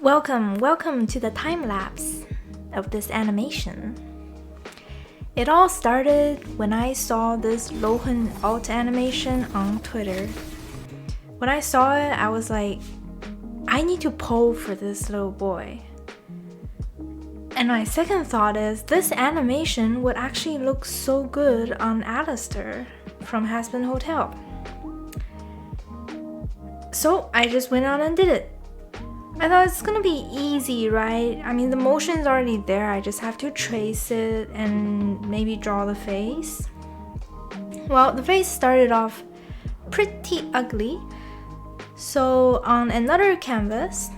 Welcome to the time lapse of this animation. It all started when I saw this Lohan alt animation on Twitter. When I saw it, I was like, I need to poll for this little boy. And my second thought is, this animation would actually look so good on Alistair from Hazbin Hotel. So I just went on and did it. I thought it's gonna be easy, right? I mean, the motion's already there. I just have to trace it and maybe draw the face. Well, the face started off pretty ugly. So on another canvas,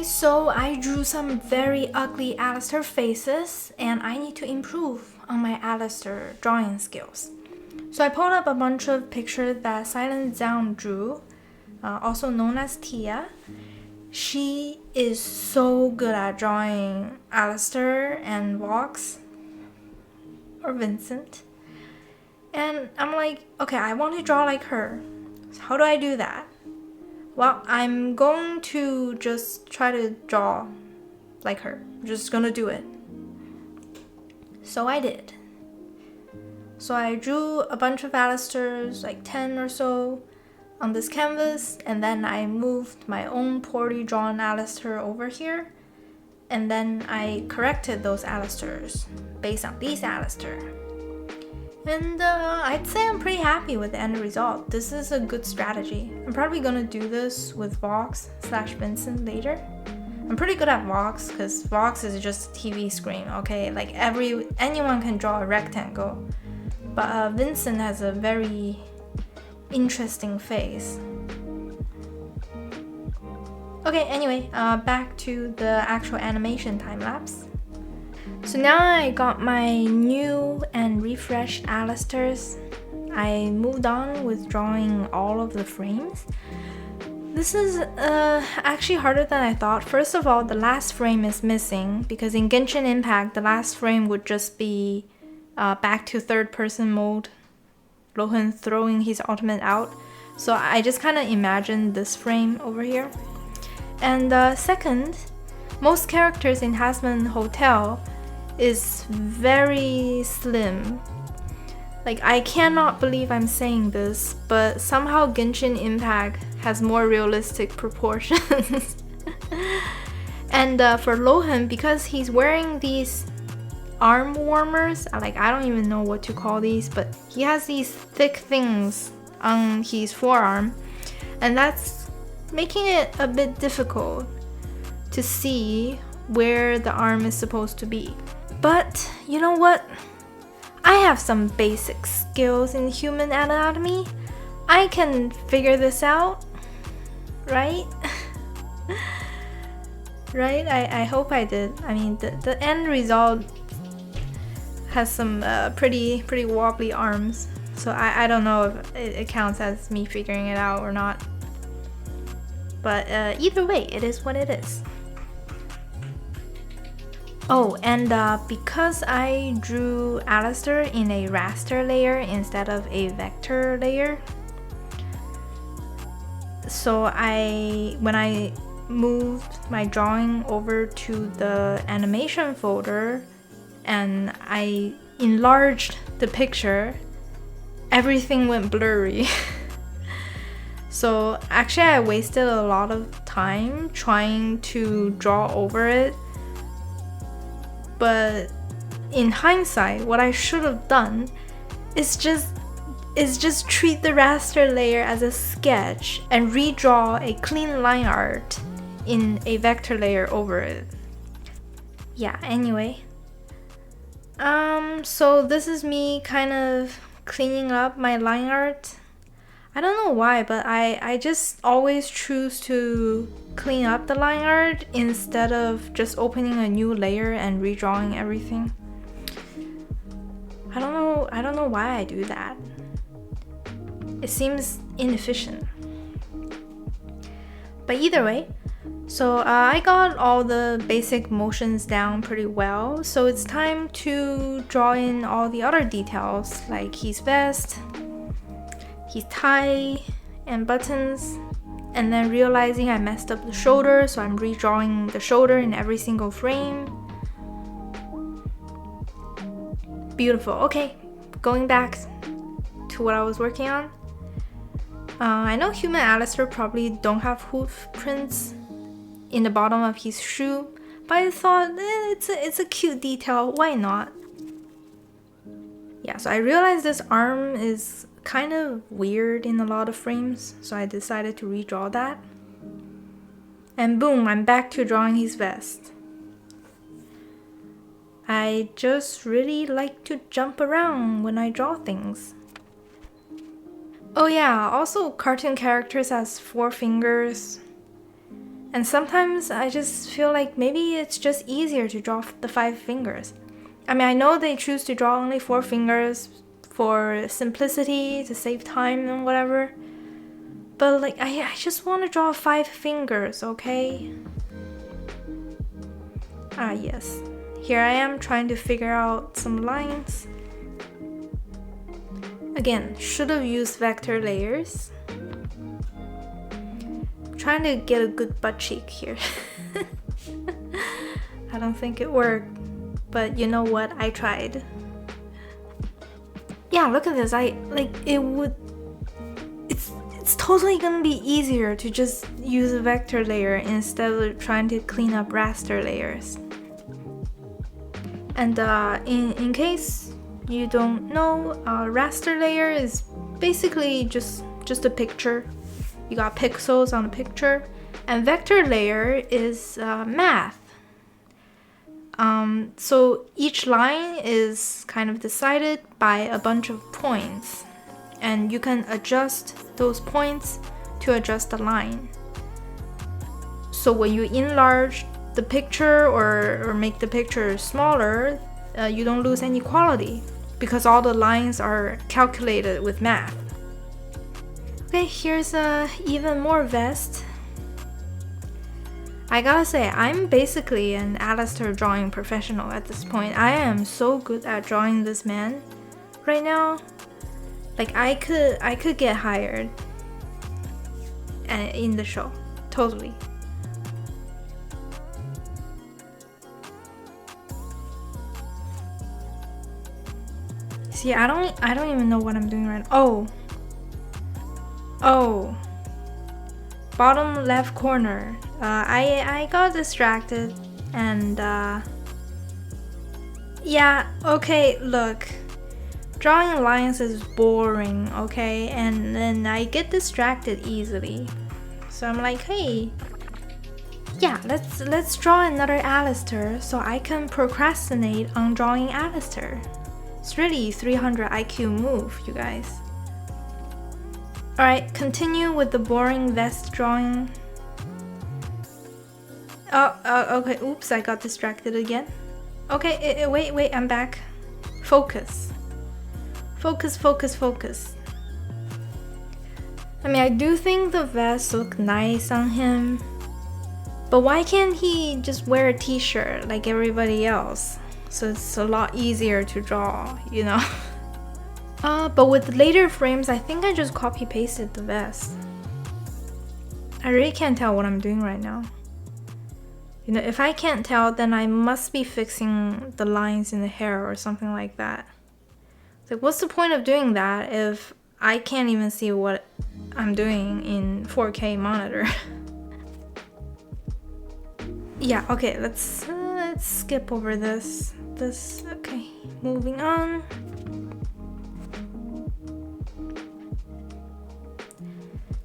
so I drew some very ugly Alistair faces, and I need to improve on my Alistair drawing skills. So I pulled up a bunch of pictures that Silent Zhang drew, also known as Tia. She is so good at drawing Alistair and Vox or Vincent. And I'm like, okay, I want to draw like her. So how do I do that? Well, I'm going to just try to draw like her. I'm just gonna do it. So I did. So I drew a bunch of Alistairs, like 10 or so, on this canvas, and then I moved my own poorly drawn Alistair over here, and then I corrected those Alistairs based on these Alistair. And I'd say I'm pretty happy with the end result. This is a good strategy. I'm probably gonna do this with Vox/Vincent later. I'm pretty good at Vox because Vox is just TV screen, okay? Like anyone can draw a rectangle, but Vincent has a very interesting face. Okay, anyway, back to the actual animation time lapse. So now I got my new and refreshed Alistairs. I moved on with drawing all of the frames. This is actually harder than I thought. First of all, the last frame is missing because in Genshin Impact, the last frame would just be back to third person mode, Lohan throwing his ultimate out. So I just kind of imagined this frame over here. And second, most characters in Hazbin Hotel is very slim. Like, I cannot believe I'm saying this, but somehow Genshin Impact has more realistic proportions. And for Lohan, because he's wearing these arm warmers, like, I don't even know what to call these, but he has these thick things on his forearm, and that's making it a bit difficult to see where the arm is supposed to be. But you know what? I have some basic skills in human anatomy. I can figure this out, right? Right? I hope I did. I mean, the end result has some pretty wobbly arms, so I don't know if it counts as me figuring it out or not. But either way, it is what it is. Oh, and because I drew Alistair in a raster layer instead of a vector layer, so when I moved my drawing over to the animation folder and I enlarged the picture, everything went blurry. So actually I wasted a lot of time trying to draw over it. But in hindsight, what I should have done is just treat the raster layer as a sketch and redraw a clean line art in a vector layer over it. Yeah, anyway. So this is me kind of cleaning up my line art. I don't know why, but I just always choose to clean up the line art instead of just opening a new layer and redrawing everything. I don't know why I do that. It seems inefficient. But either way, so I got all the basic motions down pretty well, so it's time to draw in all the other details like his vest, his tie and buttons, and then realizing I messed up the shoulder, so I'm redrawing the shoulder in every single frame. Beautiful. Okay, going back to what I was working on. I know human Alistair probably don't have hoof prints in the bottom of his shoe, but I thought it's a cute detail, why not? Yeah, so I realized this arm is kind of weird in a lot of frames, so I decided to redraw that. And boom, I'm back to drawing his vest. I just really like to jump around when I draw things. Oh yeah, also cartoon characters has 4 fingers. And sometimes I just feel like maybe it's just easier to draw the 5 fingers. I mean, I know they choose to draw only 4 fingers for simplicity, to save time and whatever. But like, I just want to draw 5 fingers, okay? Ah yes, here I am trying to figure out some lines. Again, should have used vector layers. I'm trying to get a good butt cheek here. I don't think it worked, but you know what? I tried. Yeah, look at this. It's totally gonna be easier to just use a vector layer instead of trying to clean up raster layers. And in case you don't know, raster layer is basically just a picture. You got pixels on a picture, and vector layer is math. So each line is kind of decided by a bunch of points, and you can adjust those points to adjust the line. So when you enlarge the picture or make the picture smaller, you don't lose any quality because all the lines are calculated with math. Okay, here's even more vest. I gotta say, I'm basically an Alistair drawing professional at this point. I am so good at drawing this man right now. Like I could get hired in the show, totally. See, I don't even know what I'm doing right now. Oh. Bottom left corner. I got distracted and yeah, okay, look. Drawing lines is boring, okay? And then I get distracted easily. So I'm like, hey, yeah, let's draw another Alistair so I can procrastinate on drawing Alistair. It's really 300 IQ move, you guys. Alright, continue with the boring vest drawing. Okay, oops, I got distracted again. Okay, wait, I'm back. Focus. Focus. I mean, I do think the vests look nice on him, but why can't he just wear a t-shirt like everybody else? So it's a lot easier to draw, you know? But with later frames, I think I just copy-pasted the vest. I really can't tell what I'm doing right now. You know, if I can't tell, then I must be fixing the lines in the hair or something like that. It's like, what's the point of doing that if I can't even see what I'm doing in 4K monitor? Yeah, okay, let's skip over this. Okay, moving on.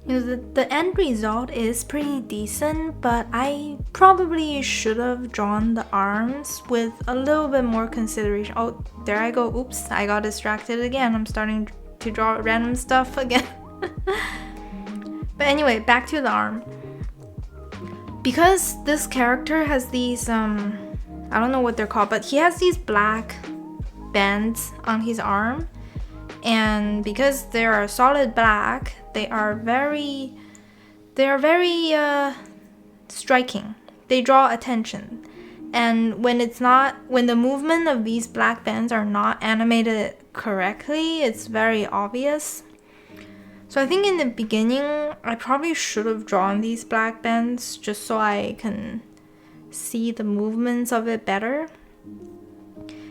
You know, the end result is pretty decent, but I probably should have drawn the arms with a little bit more consideration. Oh, there I go. Oops, I got distracted again. I'm starting to draw random stuff again. But anyway, back to the arm. Because this character has these, I don't know what they're called, but he has these black bands on his arm. And because they are solid black, they are very striking. They draw attention. And when the movement of these black bands are not animated correctly, it's very obvious. So I think in the beginning, I probably should have drawn these black bands just so I can see the movements of it better.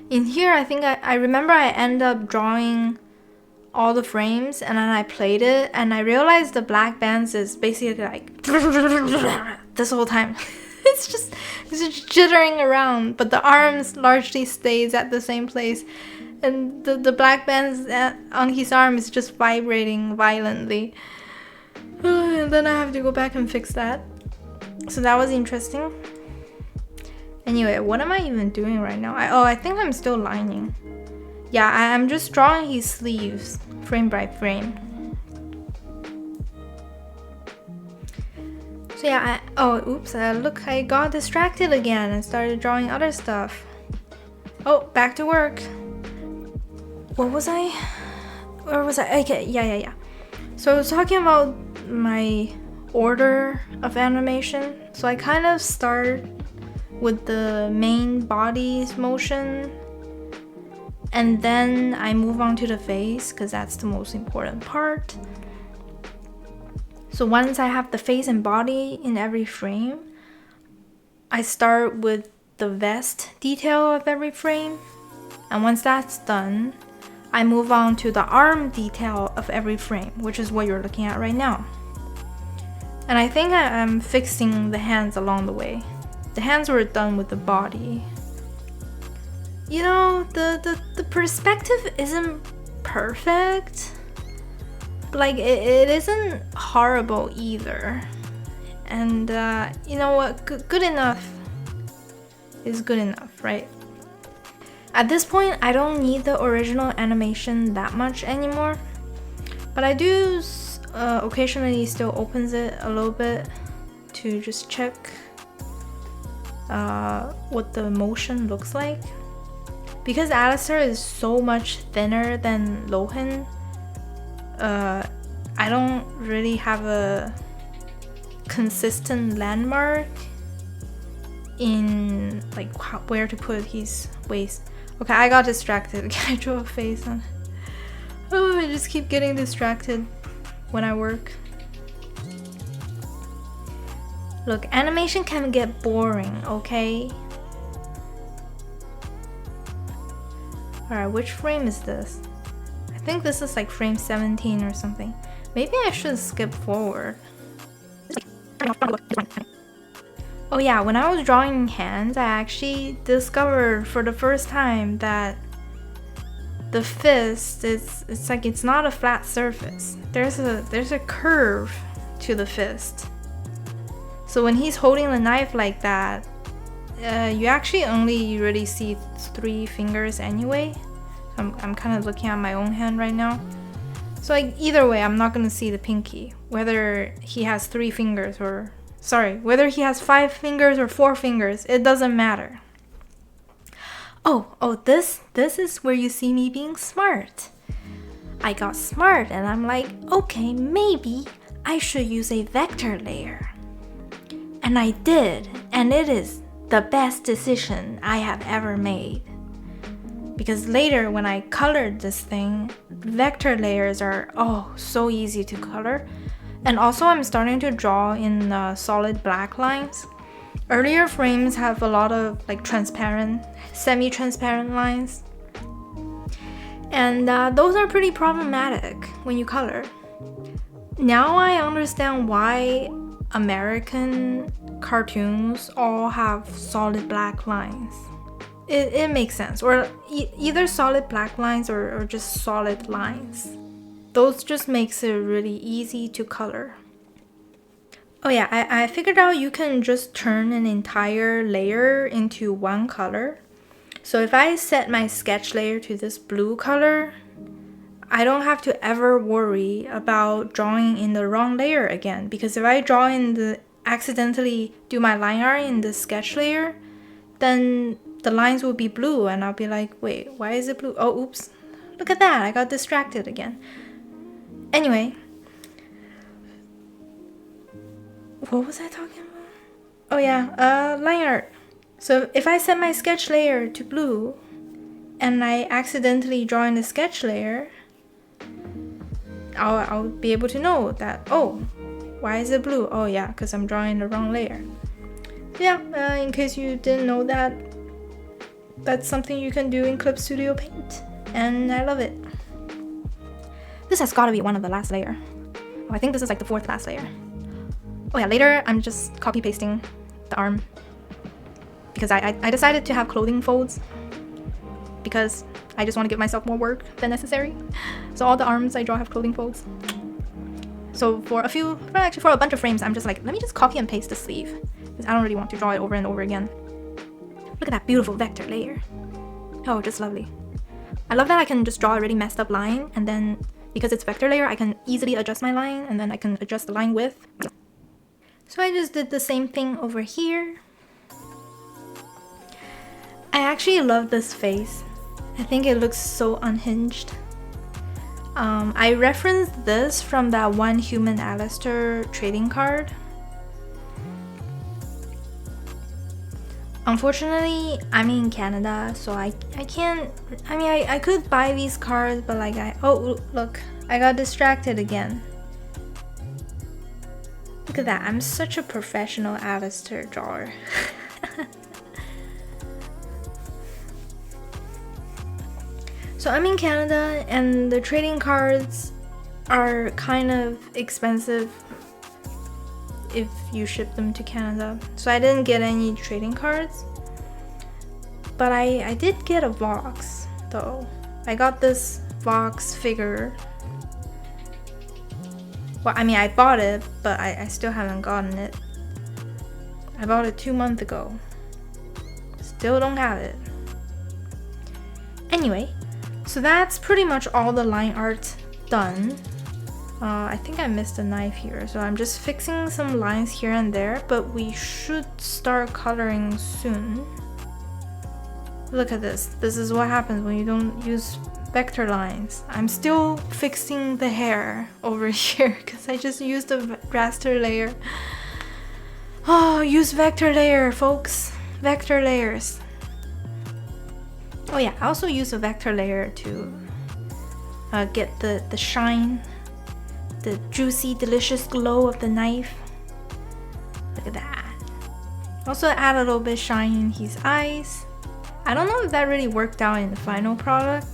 In here, I think I remember I end up drawing all the frames and then I played it and I realized the black bands is basically like this whole time. It's just jittering around, but the arms largely stays at the same place. And the black bands on his arm is just vibrating violently. And then I have to go back and fix that. So that was interesting. Anyway, what am I even doing right now? I think I'm still lining. Yeah, I'm just drawing his sleeves, frame by frame. So yeah, look, I got distracted again and started drawing other stuff. Oh, back to work. What was I? Where was I? Okay, yeah. So I was talking about my order of animation. So I kind of start with the main body's motion, and then I move on to the face because that's the most important part. So once I have the face and body in every frame, I start with the vest detail of every frame, and once that's done, I move on to the arm detail of every frame, which is what you're looking at right now. And I think I'm fixing the hands along the way. The hands were done with the body. You know, the perspective isn't perfect. Like, it isn't horrible either. And you know what? Good enough is good enough, right? At this point, I don't need the original animation that much anymore. But I do occasionally still opens it a little bit to just check what the motion looks like. Because Alistair is so much thinner than Lohan, I don't really have a consistent landmark in like where to put his waist. Okay, I got distracted. I drew a face on. Oh, I just keep getting distracted when I work. Look, animation can get boring, okay? Alright, which frame is this? I think this is like frame 17 or something. Maybe I should skip forward. Oh yeah, when I was drawing hands, I actually discovered for the first time that the fist it's like it's not a flat surface. There's a curve to the fist. So when he's holding the knife like that, you actually only really see 3 fingers anyway. I'm kind of looking at my own hand right now. So like either way, I'm not gonna see the pinky, whether he has 3 fingers or whether he has 5 fingers or 4 fingers, it doesn't matter. Oh, this is where you see me being smart. I got smart and I'm like, okay, maybe I should use a vector layer. And I did, and it is the best decision I have ever made. Because later when I colored this thing, vector layers are so easy to color. And also I'm starting to draw in solid black lines. Earlier frames have a lot of like transparent, semi-transparent lines. And those are pretty problematic when you color. Now I understand why American cartoons all have solid black lines. It makes sense. Or either solid black lines or just solid lines. Those just makes it really easy to color. Oh yeah, I figured out you can just turn an entire layer into one color. So if I set my sketch layer to this blue color, I don't have to ever worry about drawing in the wrong layer again. Because if I draw accidentally do my line art in the sketch layer, then the lines will be blue and I'll be like, wait, why is it blue? Oh, oops. Look at that, I got distracted again. Anyway, what was I talking about? Oh yeah, line art. So if I set my sketch layer to blue and I accidentally draw in the sketch layer, I'll be able to know that, oh, why is it blue? Oh yeah, because I'm drawing the wrong layer. Yeah, in case you didn't know that, that's something you can do in Clip Studio Paint, and I love it. This has got to be one of the last layer. Oh, I think this is like the 4th last layer. Oh yeah, later I'm just copy pasting the arm because I decided to have clothing folds because I just want to give myself more work than necessary. So all the arms I draw have clothing folds. So for a bunch of frames, I'm just like, let me just copy and paste the sleeve because I don't really want to draw it over and over again. Look at that beautiful vector layer. Oh, just lovely. I love that I can just draw a really messed up line, and then because it's vector layer, I can easily adjust my line, and then I can adjust the line width. So I just did the same thing over here. I actually love this face. I think it looks so unhinged. I referenced this from that one Human Alistair trading card. Unfortunately, I'm in Canada, so I can't, I mean, I could buy these cards, but like oh, look, I got distracted again. Look at that, I'm such a professional Alistair drawer. So I'm in Canada, and the trading cards are kind of expensive if you ship them to Canada. So I didn't get any trading cards, but I did get a Vox though. I got this Vox figure. Well, I mean, I bought it, but I still haven't gotten it. I bought it 2 months ago. Still don't have it. Anyway, so that's pretty much all the line art done. I think I missed a knife here, so I'm just fixing some lines here and there, but we should start coloring soon. Look at this. This is what happens when you don't use vector lines. I'm still fixing the hair over here because I just used a raster layer. Oh, use vector layer, folks. Vector layers. Oh yeah, I also use a vector layer to get the shine, the juicy, delicious glow of the knife. Look at that. Also add a little bit of shine in his eyes. I don't know if that really worked out in the final product,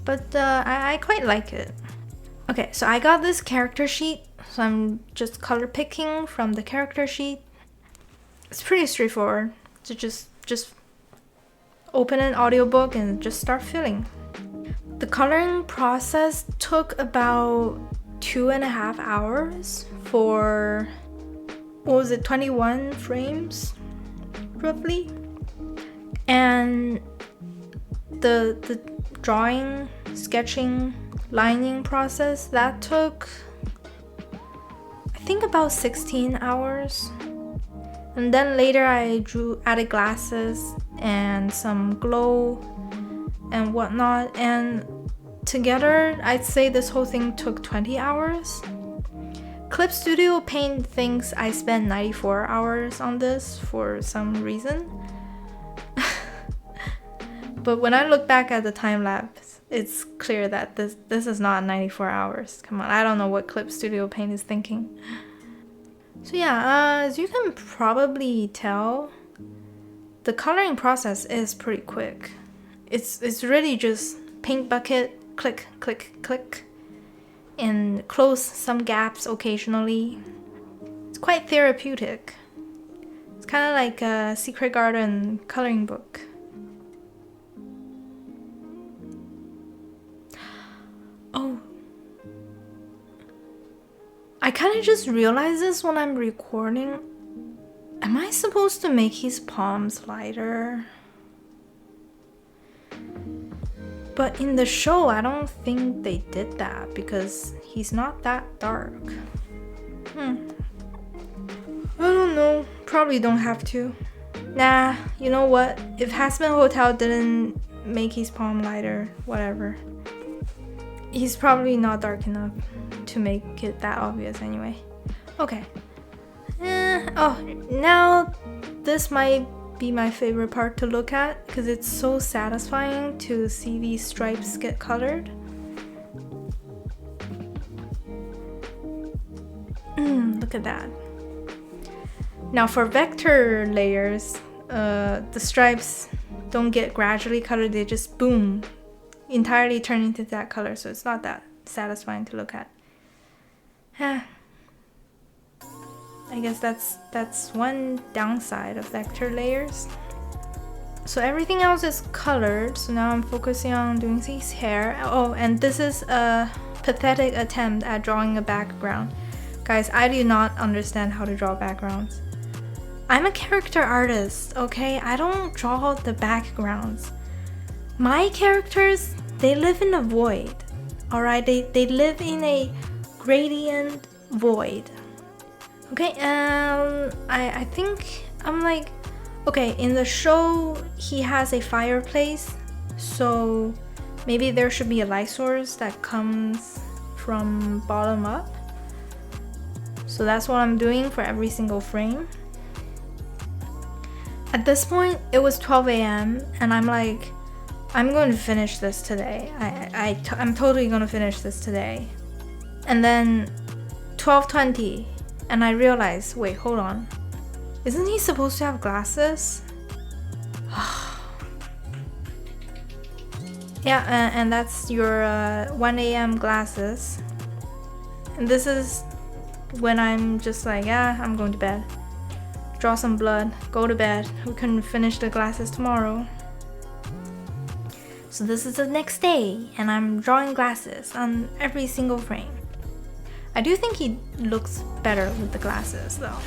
but I quite like it. Okay, so I got this character sheet, so I'm just color picking from the character sheet. It's pretty straightforward. So just open an audiobook and just start filling. The coloring process took about 2.5 hours for, what was it, 21 frames roughly. And the drawing, sketching, lining process, that took I think about 16 hours. And then later I added glasses and some glow and whatnot, and together I'd say this whole thing took 20 hours. Clip Studio Paint thinks I spent 94 hours on this for some reason. But when I look back at the time lapse, it's clear that this is not 94 hours. Come on, I don't know what Clip Studio Paint is thinking. So yeah, as you can probably tell, the coloring process is pretty quick. It's really just paint bucket, click, click, click, and close some gaps occasionally. It's quite therapeutic. It's kind of like a Secret Garden coloring book. Oh, I kind of just realized this when I'm recording. Am I supposed to make his palms lighter? But in the show, I don't think they did that because he's not that dark. I don't know. Probably don't have to. Nah, you know what? If Hazbin Hotel didn't make his palm lighter, whatever. He's probably not dark enough to make it that obvious anyway. Okay. Oh, now this might be my favorite part to look at because it's so satisfying to see these stripes get colored. Look at that. Now for vector layers, the stripes don't get gradually colored, they just boom, entirely turn into that color, so it's not that satisfying to look at. I guess that's one downside of vector layers. So everything else is colored, so now I'm focusing on doing his hair. Oh, and this is a pathetic attempt at drawing a background. Guys, I do not understand how to draw backgrounds. I'm a character artist, okay? I don't draw the backgrounds. My characters, they live in a void, alright? They live in a gradient void. Okay, I think I'm like, okay, in the show, he has a fireplace, so maybe there should be a light source that comes from bottom up. So that's what I'm doing for every single frame. At this point, it was 12 a.m. and I'm like, I'm going to finish this today. I'm totally going to finish this today. And then 12:20, and I realized, wait, hold on. Isn't he supposed to have glasses? Yeah, and that's your 1 a.m. glasses. And this is when I'm just like, yeah, I'm going to bed. Draw some blood, go to bed. We can finish the glasses tomorrow. So this is the next day, and I'm drawing glasses on every single frame. I do think he looks better with the glasses though.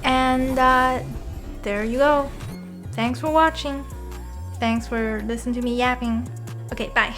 And there you go. Thanks for watching. Thanks for listening to me yapping. Okay, bye.